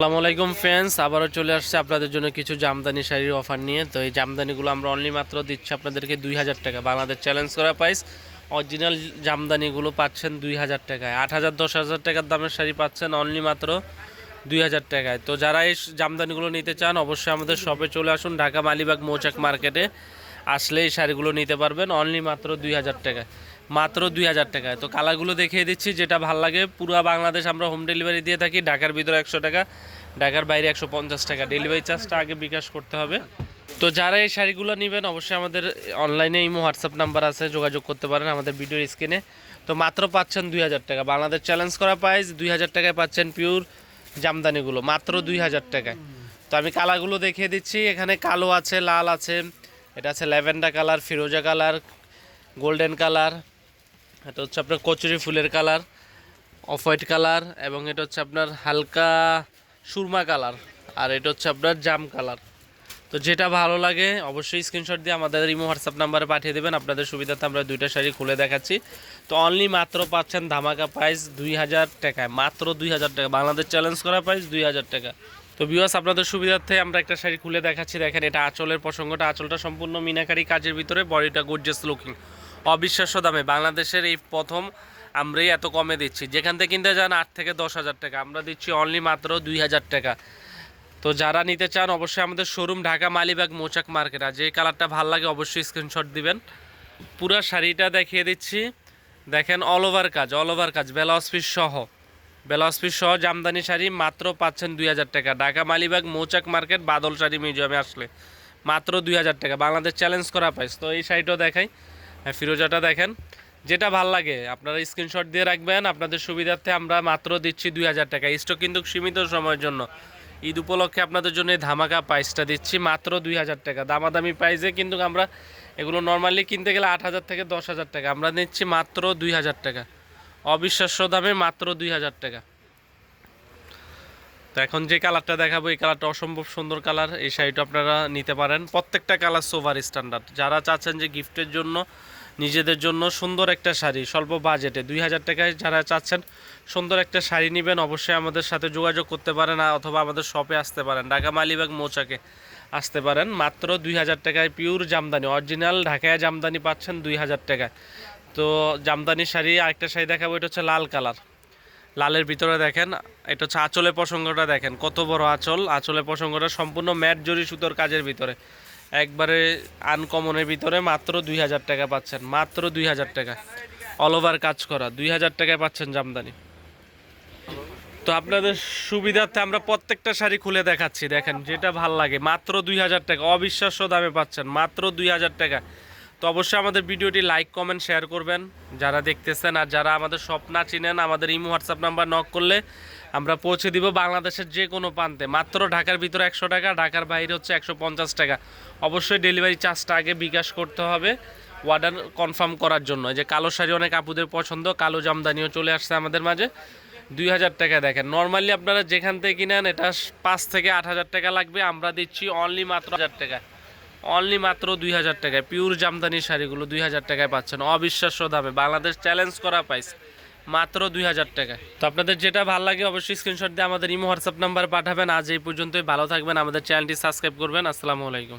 আসসালামু আলাইকুম ফ্রেন্ডস, আবারও চলে আসছে আপনাদের জন্য কিছু জামদানি শাড়ির অফার নিয়ে। তো এই জামদানিগুলো আমরা অনলি মাত্র দিচ্ছি আপনাদেরকে 2000 টাকা। বাংলাদেশ চ্যালেঞ্জ করা প্রাইস। অরিজিনাল জামদানিগুলো পাচ্ছেন 2000 টাকায়। 8000 10,000 টাকার দামের শাড়ি পাচ্ছেন অনলি মাত্র 2000 টাকায়। তো যারা এই জামদানিগুলো নিতে চান অবশ্যই আমাদের শপে চলে আসুন, ঢাকা মালিবাগ মৌচাক মার্কেটে আসলে এই শাড়িগুলো নিতে পারবেন অনলি মাত্র 2000 টাকায়। মাত্র 2000 টাকায়। তো কালারগুলো দেখিয়ে দিচ্ছি, যেটা ভালো লাগে। পুরো বাংলাদেশ আমরা হোম ডেলিভারি দিয়ে থাকি। ঢাকার ভিতরে 100 টাকা, ঢাকার বাইরে 150 টাকা। ডেলিভারি চার্জটা আগে বিকাশ করতে হবে। তো যারা এই শাড়িগুলো নেবেন অবশ্যই আমাদের অনলাইনে ইমো হোয়াটসঅ্যাপ নাম্বার আছে, যোগাযোগ করতে পারেন আমাদের ভিডিওর স্ক্রিনে। তো মাত্র পাচ্ছেন 2000 টাকা। বাংলাদেশ চ্যালেঞ্জ করা প্রাইস 2000 টাকায় পাচ্ছেন পিওর জামদানিগুলো মাত্র 2000 টাকায়। তো আমি কালারগুলো দেখিয়ে দিচ্ছি। এখানে কালো আছে, লাল আছে, এটা আছে ল্যাভেন্ডার কালার, ফিরোজা কালার, গোল্ডেন কালার, এটা হচ্ছে আপনার কচুরি ফুলের কালার, অফ হোয়াইট কালার, এবং এটা হচ্ছে আপনার হালকা সুরমা কালার, আর এটা হচ্ছে আপনার জাম কালার। তো যেটা ভালো লাগে অবশ্যই স্ক্রিনশট দিয়ে আমাদের ইমো হোয়াটসঅ্যাপ নাম্বারে পাঠিয়ে দেবেন। আপনাদের সুবিধাতে আমরা দুইটা শাড়ি খুলে দেখাচ্ছি। তো অনলি মাত্র পাচ্ছেন ধামাকা প্রাইস 2000 টাকায়। মাত্র 2000 টাকা। বাংলাদেশ চ্যালেঞ্জ করা প্রাইস 2000 টাকা। তো ভিউয়ার্স, আপনাদের সুবিধার্থে আমরা একটা শাড়ি খুলে দেখাচ্ছি। দেখেন, এটা আঁচলের প্রসঙ্গটা। আঁচলটা সম্পূর্ণ মিনাকারি কাজের ভিতরে, বডিটা গর্জিয়াস লুকিং, অবিশ্বাস্য দামে। বাংলাদেশের এই প্রথম আমরাই এত কমে দিচ্ছি। যেখান থেকে কিনতে যান 8 থেকে 10,000 টাকা, আমরা দিচ্ছি অনলি মাত্র 2000 টাকা। তো যারা নিতে চান অবশ্যই আমাদের শোরুম ঢাকা মালিবাগ মৌচাক মার্কেট। আর যে কালারটা ভালো লাগে অবশ্যই স্ক্রিনশট দিবেন। পুরা শাড়িটা দেখিয়ে দিচ্ছি। দেখেন, অল ওভার কাজ, ব্লাউজ পিস সহ জামদানি শাড়ি মাত্র পাচ্ছেন 2000 টাকা। ঢাকা মালিবাগ মৌচাক মার্কেট, বাদল শাড়ি মিউজিয়ামে আসলে মাত্র 2000 টাকা। বাংলাদেশ চ্যালেঞ্জ করা প্রাইস। তো এই শাড়িটাও দেখাই, ফিরোজাটা দেখেন। যেটা ভাল লাগে আপনারা স্ক্রিনশট দিয়ে রাখবেন। আপনাদের সুবিধার্থে আমরা মাত্র দিচ্ছি 2000 টাকা। স্টক কিন্তু সীমিত সময়ের জন্য। ঈদ উপলক্ষে আপনাদের জন্য এই ধামাকা প্রাইসটা দিচ্ছি মাত্র 2000 টাকা। দামাদামি প্রাইসে কিন্তু আমরা এগুলো নর্মালি কিনতে গেলে 8,000 থেকে 10,000 টাকা, আমরা নিচ্ছি মাত্র 2000 টাকা। অবিশ্বাস্য দামে মাত্র 2000 টাকা। তো এখন যে কালারটা দেখাবো এই কালারটা অসম্ভব সুন্দর কালার। এই শাড়িটা আপনারা নিতে পারেন। প্রত্যেকটা কালার সোভার স্ট্যান্ডার্ড। যারা চাচ্ছেন যে গিফটের জন্য, নিজেদের জন্য সুন্দর একটা শাড়ি স্বল্প বাজেটে 2000 টাকায় যারা চাচ্ছেন সুন্দর একটা শাড়ি নেবেন অবশ্যই আমাদের সাথে যোগাযোগ করতে পারেন, অথবা আমাদের শপে আসতে পারেন, ঢাকা মালিবাগ মৌচাকে আসতে পারেন। মাত্র 2000 টাকায় পিওর জামদানি, অরিজিনাল ঢাকায় জামদানি পাচ্ছেন 2000 টাকায়। তো জামদানি শাড়ি আরেকটা শাড়ি দেখাবো, এটা হচ্ছে লাল কালার। লালের ভিতরে দেখেন, এটা হচ্ছে আঁচলের প্রসঙ্গটা দেখেন, কত বড় আঁচল। আঁচলের প্রসঙ্গটা সম্পূর্ণ ম্যাট জরি সুতোর কাজের ভিতরে, একবারে আনকমনের ভিতরে মাত্র 2000 টাকা পাচ্ছেন। মাত্র 2000 টাকা, অল ওভার কাজ করা 2000 টাকায় পাচ্ছেন জামদানি। তো আপনাদের সুবিধার্থে আমরা প্রত্যেকটা শাড়ি খুলে দেখাচ্ছি। দেখেন, যেটা ভাল লাগে মাত্র 2000 টাকা। অবিশ্বাস্য দামে পাচ্ছেন মাত্র 2000 টাকা। তো অবশ্যই আমাদের ভিডিওটি লাইক কমেন্ট শেয়ার করবেন যারা দেখতেছেন। আর যারা আমাদের শপ না চিনেন আমাদের ইমো হোয়াটসঅ্যাপ নাম্বার নক করলে আমরা পৌঁছে দিব বাংলাদেশের যে কোনো প্রান্তে। মাত্র ঢাকার ভিতরে 100 টাকা, ঢাকার বাইরে হচ্ছে 150 টাকা। অবশ্যই ডেলিভারি চার্জটা আগে বিকাশ করতে হবে অর্ডার কনফার্ম করার জন্য। যে কালো শাড়ি অনেক আপুদের পছন্দ, কালো জামদানিও চলে আসছে আমাদের মাঝে 2000 টাকা। দেখেন, নর্মালি আপনারা যেখান থেকে কিনেন এটা 5 থেকে 8,000 টাকা লাগবে, আমরা দিচ্ছি অনলি মাত্র 1000 টাকা। অনলি মাত্র 2000 টাকায় পিওর জামদানি শাড়িগুলো 2000 টাকায় পাচ্ছেন অবিশ্বাস্য দামে। বাংলাদেশ চ্যালেঞ্জ করা প্রাইস মাত্র 2000 টাকায়। তো আপনাদের যেটা ভালো লাগে অবশ্যই স্ক্রিনশট দিয়ে আমাদের ইমো হোয়াটসঅ্যাপ নাম্বার পাঠাবেন। আজ এই পর্যন্তই। ভালো থাকবেন, আমাদের চ্যানেলটি সাবস্ক্রাইব করবেন। আসসালামু আলাইকুম।